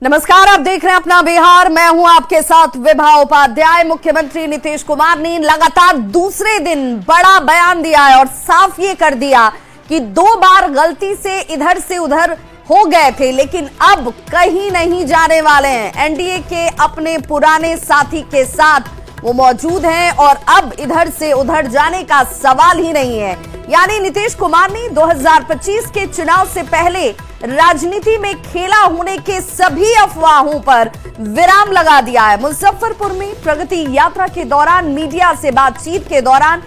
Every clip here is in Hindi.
नमस्कार, आप देख रहे हैं अपना बिहार। मैं हूं आपके साथ विभा उपाध्याय। मुख्यमंत्री नीतीश कुमार ने लगातार दूसरे दिन बड़ा बयान दिया है और साफ ये कर दिया कि 2 बार गलती से इधर से उधर हो गए थे, लेकिन अब कहीं नहीं जाने वाले हैं। एनडीए के अपने पुराने साथी के साथ वो मौजूद हैं और अब इधर से उधर जाने का सवाल ही नहीं है। यानी नीतीश कुमार ने 2025 के चुनाव से पहले राजनीति में खेला होने के सभी अफवाहों पर विराम लगा दिया है। मुजफ्फरपुर में प्रगति यात्रा के दौरान मीडिया से बातचीत के दौरान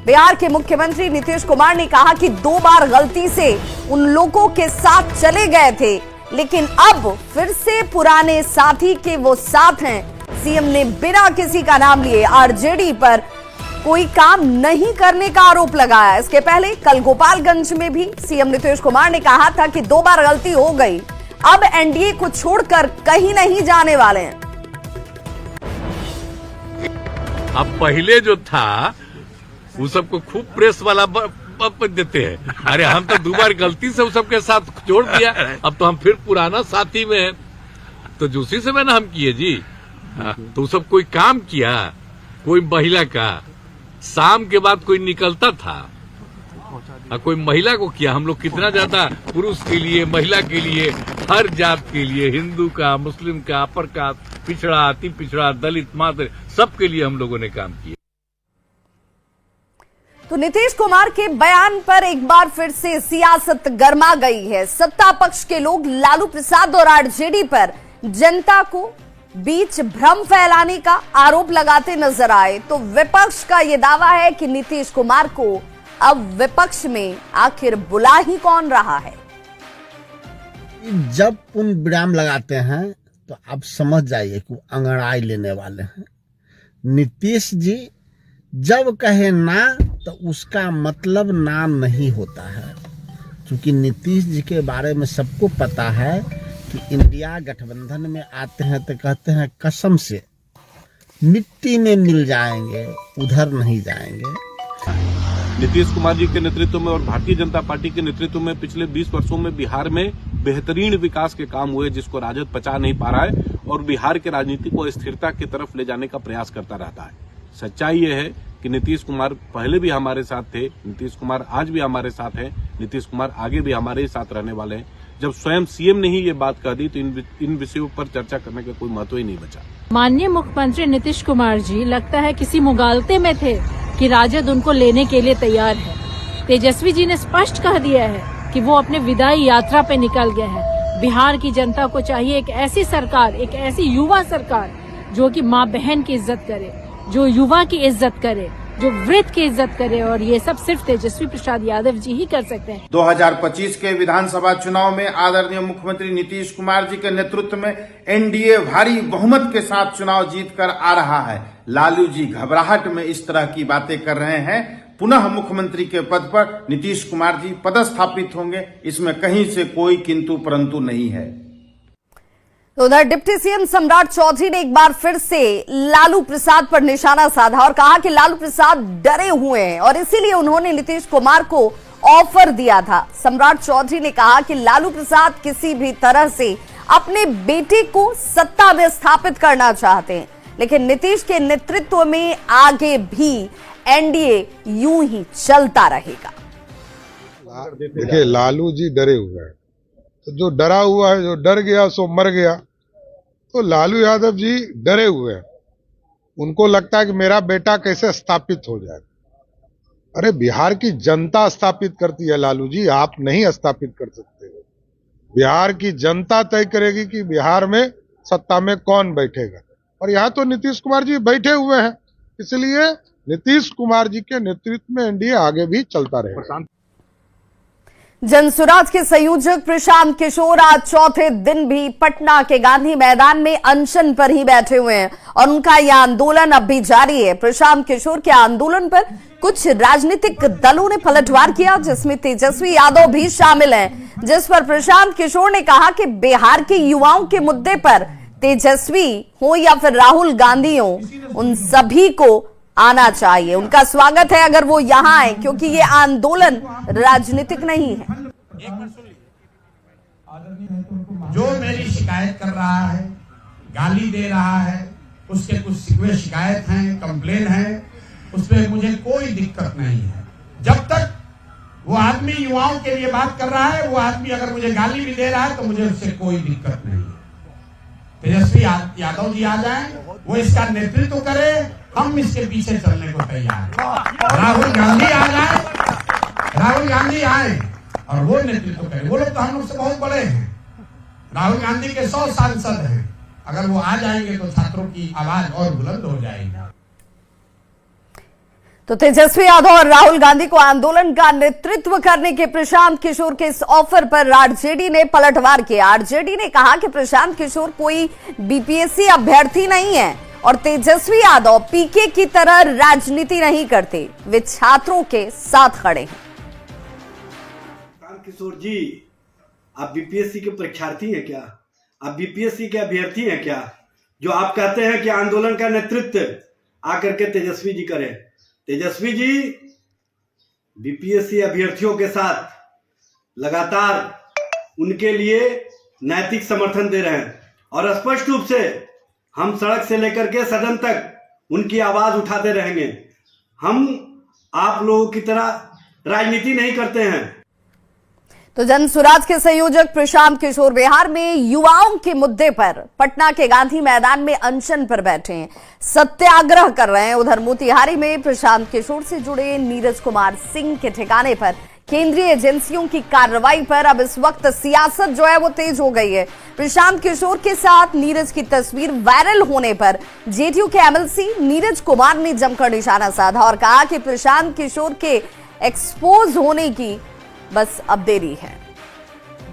बिहार के मुख्यमंत्री नीतीश कुमार ने कहा कि 2 बार गलती से उन लोगों के साथ चले गए थे, लेकिन अब फिर से पुराने साथी के वो साथ हैं। सीएम ने बिना किसी का नाम लिए आरजेडी पर कोई काम नहीं करने का आरोप लगाया। इसके पहले कल गोपालगंज में भी सीएम नीतीश कुमार ने कहा था कि 2 बार गलती हो गई, अब एनडीए को छोड़कर कहीं नहीं जाने वाले हैं। अब पहले जो था वो सबको खूब प्रेस वाला देते हैं। अरे हम तो 2 बार गलती से उस सबके साथ जोड़ दिया, अब तो हम फिर पुराना साथी में है। तो उसी से मैंने हम किए जी। तो सब कोई काम किया, कोई महिला का शाम के बाद कोई निकलता था, कोई महिला को किया। हम लोग कितना ज्यादा पुरुष के लिए, महिला के लिए, हर जात के लिए, हिंदू का, मुस्लिम का, अपर का, पिछड़ा, अति पिछड़ा, दलित, मातृ, सबके लिए हम लोगों ने काम किया। तो नीतीश कुमार के बयान पर एक बार फिर से सियासत गर्मा गई है। सत्ता पक्ष के लोग लालू प्रसाद और आरजेडी पर जनता को बीच भ्रम फैलाने का आरोप लगाते नजर आए, तो विपक्ष का यह दावा है कि नीतीश कुमार को अब विपक्ष में आखिर बुला ही कौन रहा है। जब उन विराम लगाते हैं तो आप समझ जाइए कि अंगड़ाई लेने वाले हैं। नीतीश जी जब कहे ना तो उसका मतलब ना नहीं होता है, क्योंकि नीतीश जी के बारे में सबको पता है कि इंडिया गठबंधन में आते हैं तो कहते हैं कसम से मिट्टी में मिल जाएंगे, उधर नहीं जाएंगे। नीतीश कुमार जी के नेतृत्व में और भारतीय जनता पार्टी के नेतृत्व में पिछले 20 वर्षों में बिहार में बेहतरीन विकास के काम हुए, जिसको राजद पचा नहीं पा रहा है और बिहार के राजनीति को स्थिरता की तरफ ले जाने का प्रयास करता रहता है। सच्चाई ये है कि नीतीश कुमार पहले भी हमारे साथ थे, नीतीश कुमार आज भी हमारे साथ हैं, नीतीश कुमार आगे भी हमारे ही साथ रहने वाले हैं। जब स्वयं सीएम ने ही ये बात कह दी तो इन विषयों पर चर्चा करने का कोई महत्व ही नहीं बचा। माननीय मुख्यमंत्री नीतीश कुमार जी लगता है किसी मुगालते में थे कि राजद उनको लेने के लिए तैयार है। तेजस्वी जी ने स्पष्ट कह दिया है कि वो अपने विदाई यात्रा पे निकल गए हैं। बिहार की जनता को चाहिए एक ऐसी सरकार, एक ऐसी युवा सरकार जो कि माँ बहन की इज्जत करे, जो युवा की इज्जत करे, जो वृत्त की इज्जत करे, और ये सब सिर्फ तेजस्वी प्रसाद यादव जी ही कर सकते हैं। 2025 के विधानसभा चुनाव में आदरणीय मुख्यमंत्री नीतीश कुमार जी के नेतृत्व में एनडीए भारी बहुमत के साथ चुनाव जीतकर आ रहा है। लालू जी घबराहट में इस तरह की बातें कर रहे हैं। पुनः मुख्यमंत्री के पद पर नीतीश कुमार जी पदस्थापित होंगे, इसमें कहीं से कोई किंतु परंतु नहीं है। उधर डिप्टी सीएम सम्राट चौधरी ने एक बार फिर से लालू प्रसाद पर निशाना साधा और कहा कि लालू प्रसाद डरे हुए हैं और इसीलिए उन्होंने नीतीश कुमार को ऑफर दिया था। सम्राट चौधरी ने कहा कि लालू प्रसाद किसी भी तरह से अपने बेटे को सत्ता में स्थापित करना चाहते हैं, लेकिन नीतीश के नेतृत्व में आगे भी एनडीए यूं ही चलता रहेगा। देखिए, लालू जी डरे हुए हैं, तो जो डरा हुआ है, जो डर गया सो मर गया। तो लालू यादव जी डरे हुए हैं, उनको लगता है कि मेरा बेटा कैसे स्थापित हो जाए। अरे बिहार की जनता स्थापित करती है लालू जी, आप नहीं स्थापित कर सकते हो। बिहार की जनता तय करेगी कि बिहार में सत्ता में कौन बैठेगा, और यहाँ तो नीतीश कुमार जी बैठे हुए हैं, इसलिए नीतीश कुमार जी के नेतृत्व में एनडीए आगे भी चलता रहेगा। जनसुराज के संयोजक प्रशांत किशोर आज चौथे दिन भी पटना के गांधी मैदान में अनशन पर ही बैठे हुए हैं और उनका यह आंदोलन अब भी जारी है। प्रशांत किशोर के आंदोलन पर कुछ राजनीतिक दलों ने पलटवार किया, जिसमें तेजस्वी यादव भी शामिल हैं, जिस पर प्रशांत किशोर ने कहा कि बिहार के युवाओं के मुद्दे पर तेजस्वी हो या फिर राहुल गांधी हो, उन सभी को आना चाहिए। उनका स्वागत है अगर वो यहां आए, क्योंकि ये आंदोलन राजनीतिक नहीं है। जो मेरी शिकायत कर रहा है, गाली दे रहा है, उसके कुछ शिकवे शिकायत हैं, कंप्लेन है, उसमें मुझे कोई दिक्कत नहीं है। जब तक वो आदमी युवाओं के लिए बात कर रहा है, वो आदमी अगर मुझे गाली भी दे रहा है तो मुझे उससे कोई दिक्कत नहीं है। तेजस्वी यादव जी आ जाएं, वो इसका नेतृत्व करे, हम इसके पीछे चलने को तैयार हैं। राहुल गांधी आ जाए, राहुल गांधी आए और वो नेतृत्व करे। वो लोग तो हम लोग से बहुत बड़े हैं, राहुल गांधी के 100 सांसद हैं। अगर वो आ जाएंगे तो छात्रों की आवाज और बुलंद हो जाएगी। तो तेजस्वी यादव और राहुल गांधी को आंदोलन का नेतृत्व करने के प्रशांत किशोर के इस ऑफर पर आरजेडी ने पलटवार किया। आरजेडी ने कहा कि प्रशांत किशोर कोई बीपीएससी अभ्यर्थी नहीं है और तेजस्वी यादव पीके की तरह राजनीति नहीं करते, वे छात्रों के साथ खड़े हैं। प्रशांत किशोर जी, आप बीपीएससी के परीक्षार्थी हैं क्या? आप बीपीएससी के अभ्यर्थी हैं क्या? जो आप कहते हैं कि आंदोलन का नेतृत्व आकर के तेजस्वी जी करें। तेजस्वी जी बीपीएससी अभ्यर्थियों के साथ लगातार उनके लिए नैतिक समर्थन दे रहे हैं और स्पष्ट रूप से हम सड़क से लेकर के सदन तक उनकी आवाज उठाते रहेंगे। हम आप लोगों की तरह राजनीति नहीं करते हैं। तो जन सुराज के संयोजक प्रशांत किशोर बिहार में युवाओं के मुद्दे पर पटना के गांधी मैदान में अनशन पर बैठे हैं, सत्याग्रह कर रहे हैं। उधर मोतिहारी में प्रशांत किशोर से जुड़े नीरज कुमार सिंह के ठिकाने पर केंद्रीय एजेंसियों की कार्रवाई पर अब इस वक्त सियासत जो है वो तेज हो गई है। प्रशांत किशोर के साथ नीरज की तस्वीर वायरल होने पर जेडीयू के एमएलसी नीरज कुमार ने जमकर निशाना साधा और कहा कि प्रशांत किशोर के एक्सपोज होने की बस अब देरी है।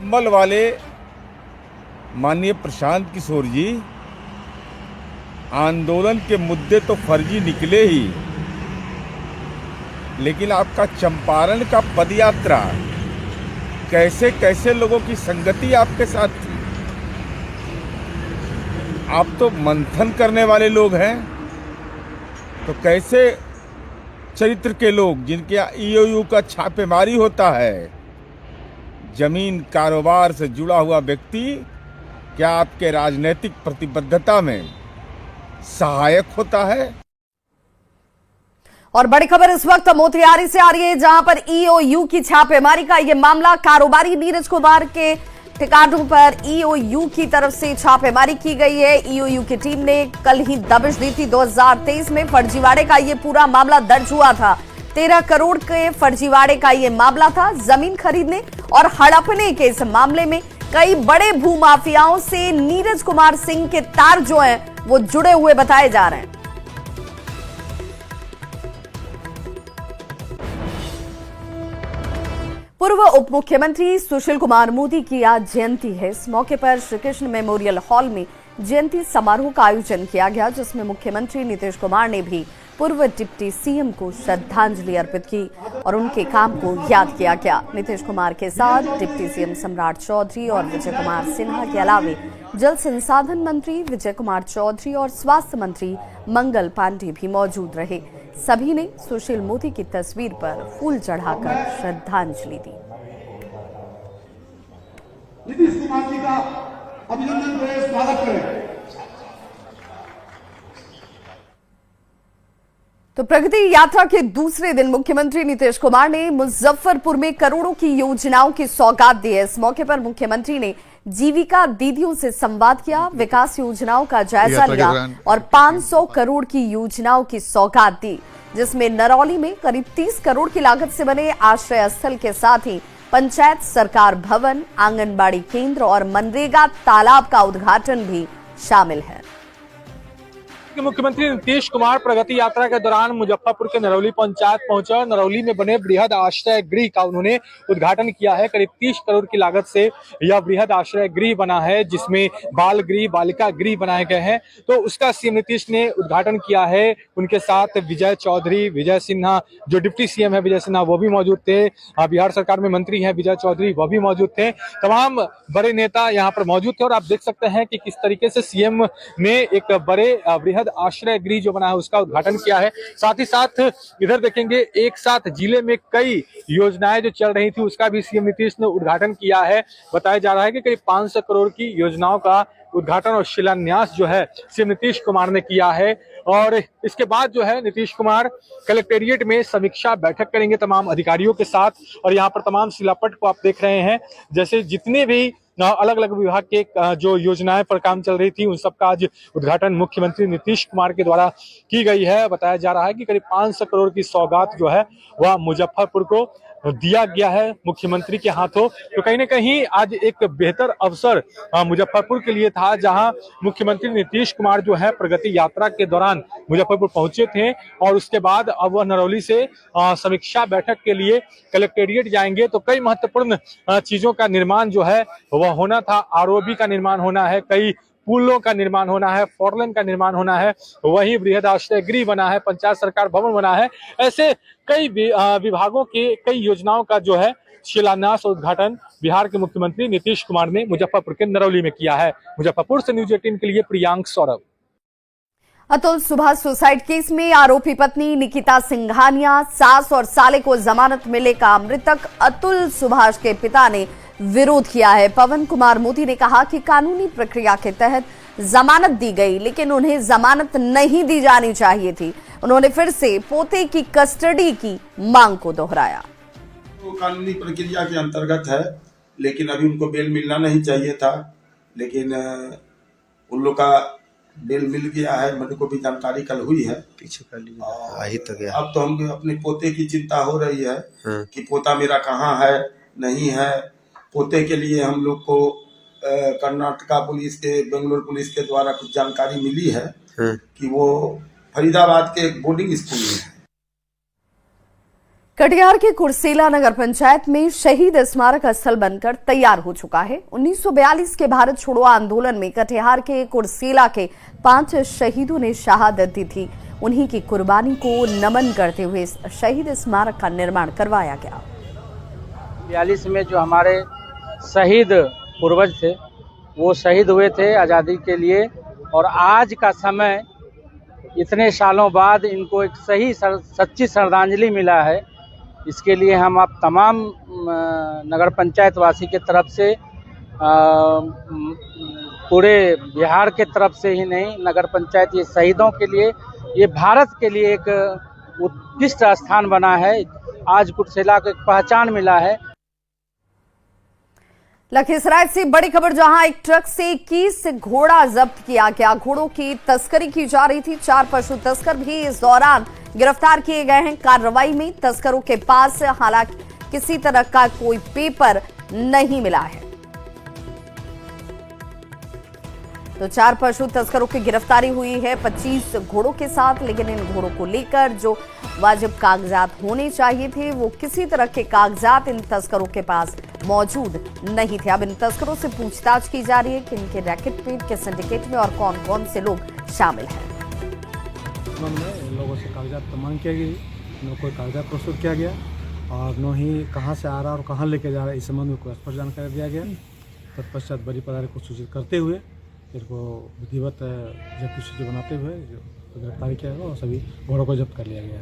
मल वाले माननीय प्रशांत किशोर जी, आंदोलन के मुद्दे तो फर्जी निकले ही, लेकिन आपका चंपारण का पदयात्रा कैसे कैसे लोगों की संगति आपके साथ थी। आप तो मंथन करने वाले लोग हैं, तो कैसे चरित्र के लोग जिनके ईओयू का छापेमारी होता है, जमीन कारोबार से जुड़ा हुआ व्यक्ति क्या आपके राजनीतिक प्रतिबद्धता में सहायक होता है? और बड़ी खबर इस वक्त मोतिहारी से आ रही है, जहां पर ईओयू की छापेमारी का यह मामला, कारोबारी नीरज कुमार के ठिकानों पर ईओयू की तरफ से छापेमारी की गई है। ईओयू की टीम ने कल ही दबिश दी थी। 2023 में फर्जीवाड़े का ये पूरा मामला दर्ज हुआ था। 13 करोड़ के फर्जीवाड़े का ये मामला था। जमीन खरीदने और हड़पने के इस मामले में कई बड़े भूमाफियाओं से नीरज कुमार सिंह के तार जो हैं वो जुड़े हुए बताए जा रहे हैं। पूर्व उप मुख्यमंत्री सुशील कुमार मोदी की आज जयंती है। इस मौके पर श्री कृष्ण मेमोरियल हॉल में जयंती समारोह का आयोजन किया गया, जिसमें मुख्यमंत्री नीतीश कुमार ने भी पूर्व डिप्टी सीएम को श्रद्धांजलि अर्पित की और उनके काम को याद किया गया। नीतीश कुमार के साथ डिप्टी सीएम सम्राट चौधरी और विजय कुमार सिन्हा के अलावे जल संसाधन मंत्री विजय कुमार चौधरी और स्वास्थ्य मंत्री मंगल पांडे भी मौजूद रहे। सभी ने सुशील मोदी की तस्वीर पर फूल चढ़ाकर श्रद्धांजलि दी। नीतीश कुमार जी का अभिनंदन करें, स्वागत करें। तो प्रगति यात्रा के दूसरे दिन मुख्यमंत्री नीतीश कुमार ने मुजफ्फरपुर में करोड़ों की योजनाओं की सौगात दी है। इस मौके पर मुख्यमंत्री ने जीविका दीदियों से संवाद किया, विकास योजनाओं का जायजा लिया और 500 करोड़ की योजनाओं की सौगात दी, जिसमें नरौली में करीब 30 करोड़ की लागत से बने आश्रय स्थल के साथ ही पंचायत सरकार भवन, आंगनबाड़ी केंद्र और मनरेगा तालाब का उद्घाटन भी शामिल है। मुख्यमंत्री नीतीश कुमार प्रगति यात्रा के दौरान मुजफ्फरपुर के नरौली पंचायत पहुंचे और नरौली में बने बृहद आश्रय गृह का उन्होंने उद्घाटन किया है। करीब 30 करोड़ की लागत से यह बृहद आश्रय गृह बना है, जिसमें बाल गृह, बालिका गृह बनाए गए हैं। तो उसका सीएम नीतीश ने उद्घाटन किया है। उनके साथ विजय चौधरी, विजय सिन्हा, जो डिप्टी सीएम है विजय सिन्हा, वो भी मौजूद थे। बिहार सरकार में मंत्री है विजय चौधरी, वो भी मौजूद थे। तमाम बड़े नेता यहाँ पर मौजूद थे और आप देख सकते हैं कि किस तरीके से सीएम ने एक बड़े बृहद बृहद आश्रय गृह जो बना है उसका उद्घाटन किया है। साथ ही साथ इधर देखेंगे एक साथ जिले में कई योजनाएं जो चल रही थी उसका भी सीएम नीतीश ने उद्घाटन किया है। बताया जा रहा है कि करीब 500 करोड़ की योजनाओं का उद्घाटन और शिलान्यास जो है सीएम नीतीश कुमार ने किया है। और इसके बाद जो है नीतीश कुमार कलेक्टेरिएट में समीक्षा बैठक करेंगे तमाम अधिकारियों के साथ। और यहाँ पर तमाम शिलापट को आप देख रहे हैं, जैसे जितने भी अलग अलग विभाग के जो योजनाएं पर काम चल रही थी उन सब का आज उद्घाटन मुख्यमंत्री नीतीश कुमार के द्वारा की गई है। बताया जा रहा है कि करीब 500 करोड़ की सौगात जो है वह मुजफ्फरपुर को दिया गया है मुख्यमंत्री के हाथों। तो कहीं ना कहीं आज एक बेहतर अवसर मुजफ्फरपुर के लिए था, जहां मुख्यमंत्री नीतीश कुमार जो है प्रगति यात्रा के दौरान मुजफ्फरपुर पहुंचे थे और उसके बाद अब वह नरौली से समीक्षा बैठक के लिए कलेक्टेरिएट जाएंगे। तो कई महत्वपूर्ण चीजों का निर्माण जो है वह होना था। आरओबी का निर्माण होना है, कई पुलों का निर्माण होना है, फोरलेन का निर्माण होना है, वहीं बृहद आश्रय गृह बना है, पंचायत सरकार भवन बना है। ऐसे कई विभागों के कई योजनाओं का जो है शिलान्यास और उद्घाटन बिहार के मुख्यमंत्री नीतीश कुमार ने मुजफ्फरपुर के नरौली में किया है। मुजफ्फरपुर से न्यूज 18 के लिए प्रियांक सौरभ। अतुल सुभाष सुसाइड केस में आरोपी पत्नी निकिता सिंघानिया, सास और साले को जमानत मिले का मृतक अतुल सुभाष के पिता ने विरोध किया है। पवन कुमार मोदी ने कहा कि कानूनी प्रक्रिया के तहत जमानत दी गई, लेकिन उन्हें जमानत नहीं दी जानी चाहिए थी। उन्होंने फिर से पोते की कस्टडी की मांग को दोहराया। वो कानूनी प्रक्रिया के अंतर्गत है, लेकिन अभी उनको बेल मिलना नहीं चाहिए था, लेकिन उन लोग का बेल मिल गया है। मेरे को भी जानकारी कल हुई है, पीछे कर लिया ही तो गया। अब तो हम अपने पोते की चिंता हो रही है कि पोता मेरा कहाँ है, नहीं है। पोते के लिए हम लोग को कर्नाटका पुलिस के, बेंगलोर पुलिस के द्वारा कुछ जानकारी मिली है कि वो फरीदाबाद के एक बोर्डिंग स्कूल में है। कटिहार के कुर्सेला नगर पंचायत में शहीद स्मारक स्थल बनकर तैयार हो चुका है। 1942 के भारत छोड़ो आंदोलन में कटिहार के कुर्सेला के 5 शहीदों ने शहादत दी थी। उन्हीं की कुर्बानी को नमन करते हुए शहीद स्मारक का निर्माण करवाया गया। 42 में जो हमारे शहीद पूर्वज थे वो शहीद हुए थे आज़ादी के लिए, और आज का समय इतने सालों बाद इनको एक सही सच्ची श्रद्धांजलि मिला है। इसके लिए हम आप तमाम नगर पंचायत वासी के तरफ से, पूरे बिहार के तरफ से ही नहीं, नगर पंचायत ये शहीदों के लिए, ये भारत के लिए एक उत्कृष्ट स्थान बना है। आज कुर्सेला को एक पहचान मिला है। लखीसराय से बड़ी खबर, जहां एक ट्रक से 21 घोड़ा जब्त किया गया। घोड़ों की तस्करी की जा रही थी। 4 पशु तस्कर भी इस दौरान गिरफ्तार किए गए हैं। कार्रवाई में तस्करों के पास हालांकि किसी तरह का कोई पेपर नहीं मिला है। तो 4 पशु तस्करों की गिरफ्तारी हुई है 25 घोड़ों के साथ, लेकिन इन घोड़ों को लेकर जो वाजिब कागजात होने चाहिए थे वो किसी तरह के कागजात इन तस्करों के पास मौजूद नहीं थे। अब इन तस्करों से पूछताछ की जा रही है कि इनके रैकेट पे, के सिंडिकेट में और कौन कौन से लोग शामिल हैं। इन लोगों से कागजात मांग किया गई, इन लोगों को कागजात प्रस्तुत किया गया और न ही कहाँ से आ रहा और कहाँ लेके जा रहा है इस संबंध में कोई स्पष्ट जानकारी दिया गया। तत्पश्चात बड़ी पदाधिकारी को सूचित करते हुए इनको विधिवत जब्ती सूची बनाते हुए गिरफ्तारी किया गया और सभी घोड़ों को जब्त कर लिया गया।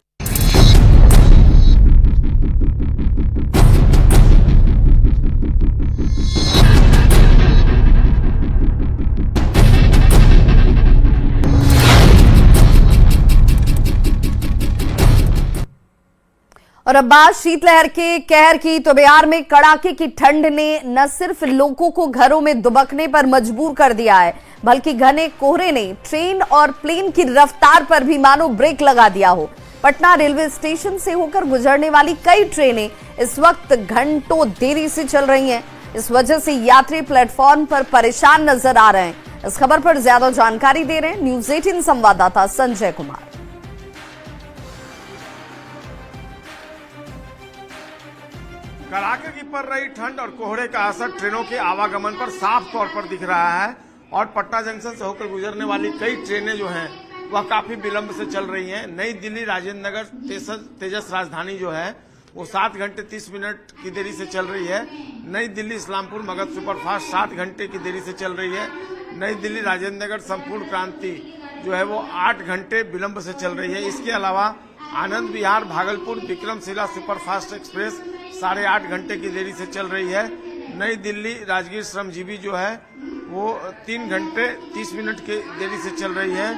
और अब बात शीतलहर के कहर की, तो बिहार में कड़ाके की ठंड ने न सिर्फ लोगों को घरों में दुबकने पर मजबूर कर दिया है, बल्कि घने कोहरे ने ट्रेन और प्लेन की रफ्तार पर भी मानो ब्रेक लगा दिया हो। पटना रेलवे स्टेशन से होकर गुजरने वाली कई ट्रेनें इस वक्त घंटों देरी से चल रही हैं। इस वजह से यात्री प्लेटफॉर्म पर परेशान नजर आ रहे हैं। इस खबर पर ज्यादा जानकारी दे रहे हैं न्यूज 18 संवाददाता संजय कुमार। कड़ाके की पड़ रही ठंड और कोहरे का असर ट्रेनों के आवागमन पर साफ तौर पर दिख रहा है और पटना जंक्शन से होकर गुजरने वाली कई ट्रेनें जो हैं वह काफी विलंब से चल रही हैं। नई दिल्ली राजेंद्र नगर तेजस राजधानी जो है वो 7 घंटे 30 मिनट की देरी से चल रही है। नई दिल्ली इस्लामपुर मगध सुपरफास्ट 7 घंटे की देरी से चल रही है। नई दिल्ली राजेंद्र नगर संपूर्ण क्रांति जो है वो 8 घंटे विलंब से चल रही है। इसके अलावा आनंद विहार भागलपुर विक्रमशिला सुपरफास्ट एक्सप्रेस 8.5 घंटे की देरी से चल रही है। नई दिल्ली राजगीर श्रमजीवी जो है वो 3 घंटे 30 मिनट की देरी से चल रही है।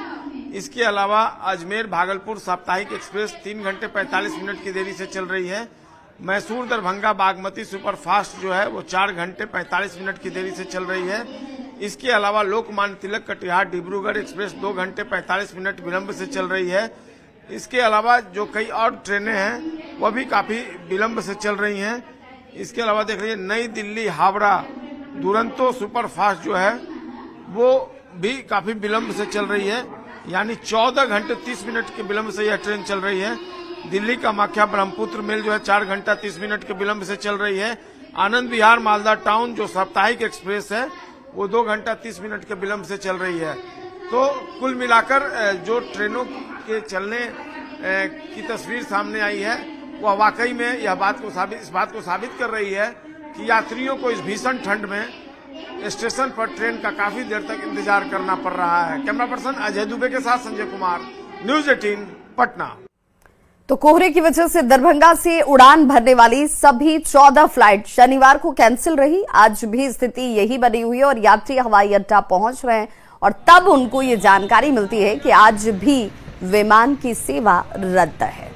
इसके अलावा अजमेर भागलपुर साप्ताहिक एक्सप्रेस 3 घंटे 45 मिनट की देरी से चल रही है। मैसूर दरभंगा बागमती सुपरफास्ट जो है वो 4 घंटे 45 मिनट की देरी से चल रही है। इसके अलावा लोकमान्य तिलक कटिहार डिब्रूगढ़ एक्सप्रेस 2 घंटे 45 मिनट विलंब से चल रही है। इसके अलावा जो कई और ट्रेनें हैं वह भी काफी विलंब से चल रही हैं। इसके अलावा देख लीजिए नई दिल्ली हावड़ा दुरंतो सुपरफास्ट जो है वो भी काफी विलंब से चल रही है, यानी 14 घंटे 30 मिनट के विलंब से यह ट्रेन चल रही है। दिल्ली कामाख्या ब्रह्मपुत्र मेल जो है 4 घंटा 30 मिनट के विलंब से चल रही है। आनंद विहार मालदा टाउन जो साप्ताहिक एक्सप्रेस है वो 2 घंटा 30 मिनट के विलंब से चल रही है। तो कुल मिलाकर जो ट्रेनों के चलने की तस्वीर सामने आई है वह वाकई में इस बात को साबित कर रही है कि यात्रियों को इस भीषण ठंड में स्टेशन पर ट्रेन का काफी देर तक इंतजार करना पड़ रहा है। कैमरा पर्सन अजय दुबे के साथ संजय कुमार, न्यूज 18 पटना। तो कोहरे की वजह से दरभंगा से उड़ान भरने वाली सभी 14 फ्लाइट शनिवार को कैंसिल रही। आज भी स्थिति यही बनी हुई है और यात्री हवाई अड्डा पहुंच रहे हैं और तब उनको ये जानकारी मिलती है कि आज भी विमान की सेवा रद्द है।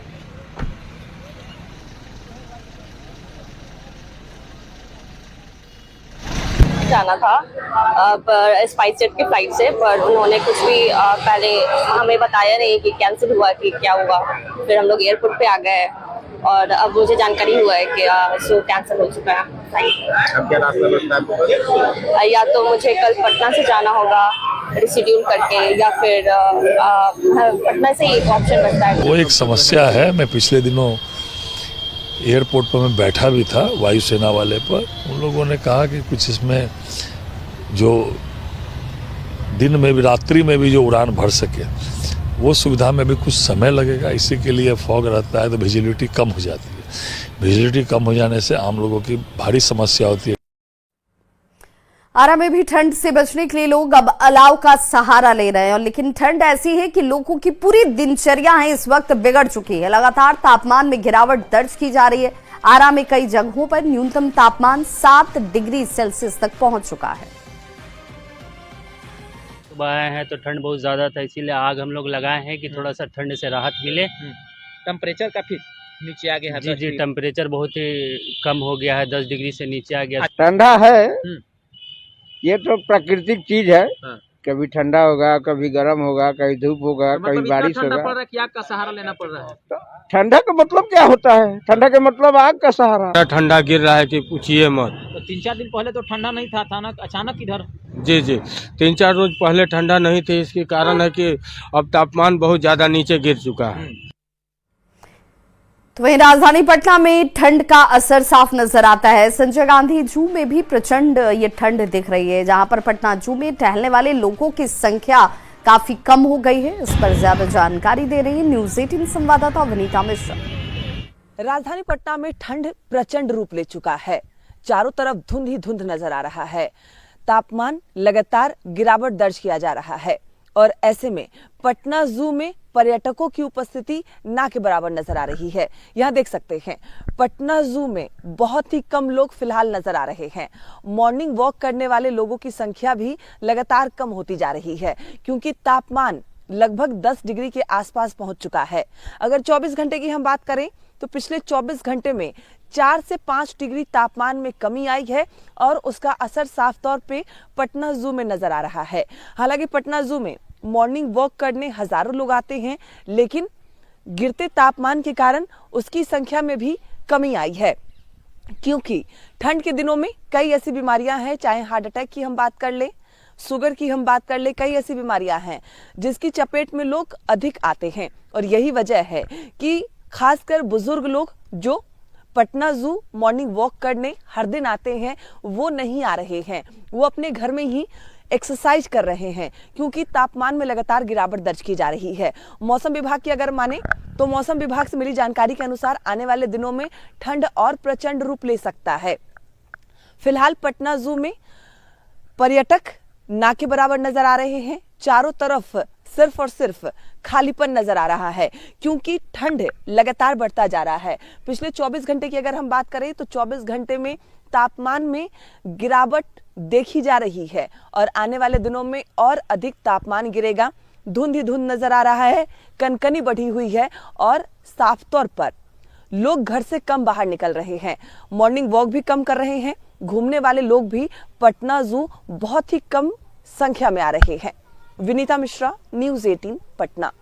जाना था स्पाइस जेट की फ्लाइट से, पर उन्होंने कुछ भी पहले हमें बताया नहीं कि कैंसिल हुआ कि क्या हुआ। फिर हम लोग एयरपोर्ट पे आ गए और अब मुझे जानकारी हुआ है कि सो कैंसिल हो चुका है फ्लाइट। अब क्या रास्ता बचता है? या तो मुझे कल पटना से जाना होगा रिशेड्यूल करके, या फिर पटना से एक ऑप्शन बचता है। वो एक समस्या है। मैं पिछले दिनों एयरपोर्ट पर मैं बैठा भी था वायुसेना वाले पर। उन लोगों ने कहा कि कुछ इसमें जो दिन में भी रात्रि में भी जो उड़ान भर सके वो सुविधा में भी कुछ समय लगेगा। इसी के लिए फॉग रहता है तो विजिबिलिटी कम हो जाती है। विजिबिलिटी कम हो जाने से आम लोगों की भारी समस्या होती है। आरा में भी ठंड से बचने के लिए लोग अब अलाव का सहारा ले रहे हैं, और लेकिन ठंड ऐसी है कि लोगों की पूरी दिनचर्या है इस वक्त बिगड़ चुकी है। लगातार तापमान में गिरावट दर्ज की जा रही है। आरा में कई जगहों पर न्यूनतम तापमान 7 डिग्री सेल्सियस तक पहुंच चुका है। सुबह आए हैं तो ठंड बहुत ज्यादा था, इसीलिए आग हम लोग लगाए हैं कि थोड़ा सा ठंड से राहत मिले। टेम्परेचर काफी नीचे आ गया है। जी टेम्परेचर बहुत ही कम हो गया है, 10 डिग्री से नीचे आ गया। ठंडा है, ये तो प्राकृतिक चीज है। कभी ठंडा होगा, कभी गर्म होगा, कभी धूप होगा, कभी बारिश होगा। पड़ रहा है कि आग का सहारा लेना पड़ रहा है? तो ठंडा का मतलब क्या होता है? ठंडा का मतलब आग का सहारा। ठंडा गिर रहा है कि पूछिए मत। तो 3-4 दिन पहले तो ठंडा नहीं था, अचानक इधर। जी 3-4 रोज पहले ठंडा नहीं थे। इसके कारण है कि अब तापमान बहुत ज्यादा नीचे गिर चुका है। तो वहीं राजधानी पटना में ठंड का असर साफ नजर आता है। संजय गांधी जू में भी प्रचंड ये ठंड दिख रही है, जहां पर पटना जू में टहलने वाले लोगों की संख्या काफी कम हो गई है। इस पर ज्यादा जानकारी दे रही है न्यूज 18 संवाददाता वनीता मिश्रा। राजधानी पटना में ठंड प्रचंड रूप ले चुका है। चारों तरफ धुंध ही धुंध नजर आ रहा है। तापमान लगातार गिरावट दर्ज किया जा रहा है और ऐसे में पटना जू में पर्यटकों की उपस्थिति ना के बराबर नजर आ रही है। यहाँ देख सकते हैं पटना जू में बहुत ही कम लोग फिलहाल नजर आ रहे हैं। मॉर्निंग वॉक करने वाले लोगों की संख्या भी लगातार कम होती जा रही है, क्योंकि तापमान लगभग 10 डिग्री के आसपास पहुंच चुका है। अगर 24 घंटे की हम बात करें तो पिछले 24 घंटे में 4 से 5 डिग्री तापमान में कमी आई है और उसका असर साफ तौर पे पटना जू में नजर आ रहा है। हालांकि पटना जू में मॉर्निंग वॉक करने हजारों लोग आते हैं, लेकिन गिरते तापमान के कारण उसकी संख्या में भी कमी आई है, क्योंकि ठंड के दिनों में कई ऐसी बीमारियां हैं, चाहे हार्ट अटैक की हम बात कर ले, शुगर की हम बात कर ले, कई ऐसी बीमारियां हैं जिसकी चपेट में लोग अधिक आते हैं। और यही वजह है कि खासकर बुजुर्ग लोग जो पटना जू मॉर्निंग वॉक करने हर दिन आते हैं वो नहीं आ रहे हैं, वो अपने घर में ही एक्सरसाइज कर रहे हैं, क्योंकि तापमान में लगातार गिरावट दर्ज की जा रही है। मौसम विभाग की अगर माने तो मौसम विभाग से मिली जानकारी के अनुसार आने वाले दिनों में ठंड और प्रचंड रूप ले सकता है। फिलहाल पटना जू में पर्यटक ना के बराबर नजर आ रहे हैं। चारों तरफ सिर्फ और सिर्फ खालीपन नजर आ रहा है, क्योंकि ठंड लगातार बढ़ता जा रहा है। पिछले 24 घंटे की अगर हम बात करें तो 24 घंटे में तापमान में गिरावट देखी जा रही है और आने वाले दिनों में और अधिक तापमान गिरेगा। धुंध ही धुंध नजर आ रहा है, कनकनी बढ़ी हुई है और साफ तौर पर लोग घर से कम बाहर निकल रहे हैं, मॉर्निंग वॉक भी कम कर रहे हैं। घूमने वाले लोग भी पटना जू बहुत ही कम संख्या में आ रहे हैं। Vinita Mishra, news 18 Patna.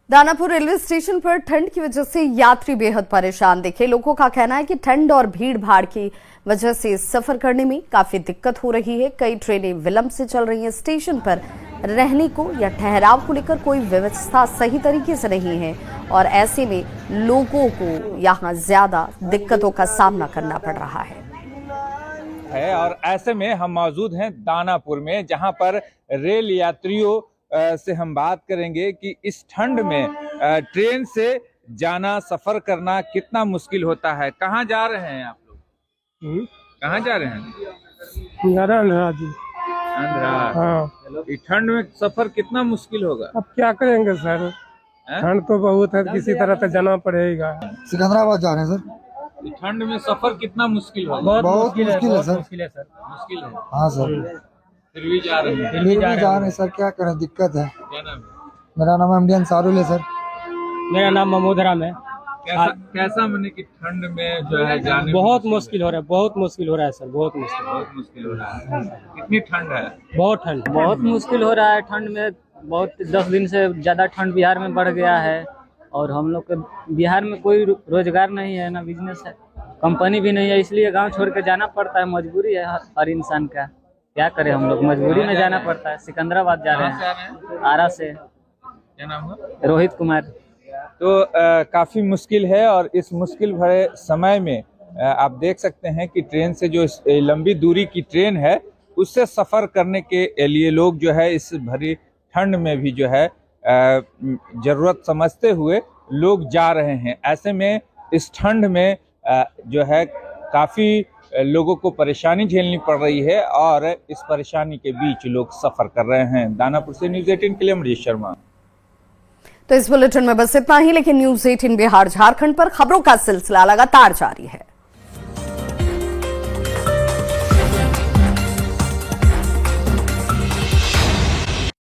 Danapur railway station पर ठंड की वजह से यात्री बेहद परेशान दिखे। लोगों का कहना है कि ठंड और भीड़ भाड़ की वजह से सफर करने में काफी दिक्कत हो रही है। कई ट्रेनें विलंब से चल रही हैं। स्टेशन पर रहने को या ठहराव को लेकर कोई व्यवस्था सही तरीके से नहीं है और ऐसे में लोगों को यहाँ ज्यादा दिक्कतों का सामना करना पड़ रहा है। और ऐसे में हम मौजूद हैं दानापुर में, जहां पर रेल यात्रियों से हम बात करेंगे कि इस ठंड में ट्रेन से जाना, सफर करना कितना मुश्किल होता है। कहाँ जा रहे हैं आप लोग? कहाँ जा रहे हैं? आंध्रा। हाँ। इस ठंड में सफर कितना मुश्किल होगा? अब क्या करेंगे सर, ठंड तो बहुत है, किसी तरह तो जाना पड़ेगा। सिकंदराबाद जा रहे हैं सर। ठंड में सफर कितना मुश्किल होगा? बहुत मुश्किल है सर। मुश्किल है। हाँ सर, फिर भी जा रहे हैं। फिर भी जा रहे हैं सर, क्या करें, दिक्कत है। क्या नाम है? मेरा नाम एमडी अंसारुल है सर। मेरा नाम महमूद राम है। कैसा मैंने कि ठंड में जो है जाने बहुत मुश्किल हो रहा है, बहुत मुश्किल हो रहा है सर, बहुत मुश्किल हो रहा है। कितनी ठंड है? बहुत मुश्किल हो रहा है ठंड में। बहुत 10 दिन से ज्यादा ठंड बिहार में बढ़ गया है और हम लोग के बिहार में कोई रोजगार नहीं है, ना बिजनेस है, कंपनी भी नहीं है, इसलिए गांव छोड़ के जाना पड़ता है। मजबूरी है हर इंसान का, क्या करें हम लोग, मजबूरी में जाना पड़ता है। सिकंदराबाद जा रहे हैं, आरा से। क्या नाम है? रोहित कुमार। तो काफी मुश्किल है और इस मुश्किल भरे समय में आप देख सकते हैं कि ट्रेन से जो लंबी दूरी की ट्रेन है उससे सफर करने के लिए लोग जो है इस भरी ठंड में भी जो है जरूरत समझते हुए लोग जा रहे हैं। ऐसे में इस ठंड में जो है काफी लोगों को परेशानी झेलनी पड़ रही है और इस परेशानी के बीच लोग सफर कर रहे हैं। दानापुर से न्यूज़ 18 के लिए अमरीश शर्मा। तो इस बुलेटिन में बस इतना ही, लेकिन न्यूज़ 18 बिहार झारखंड पर खबरों का सिलसिला लगातार जारी है।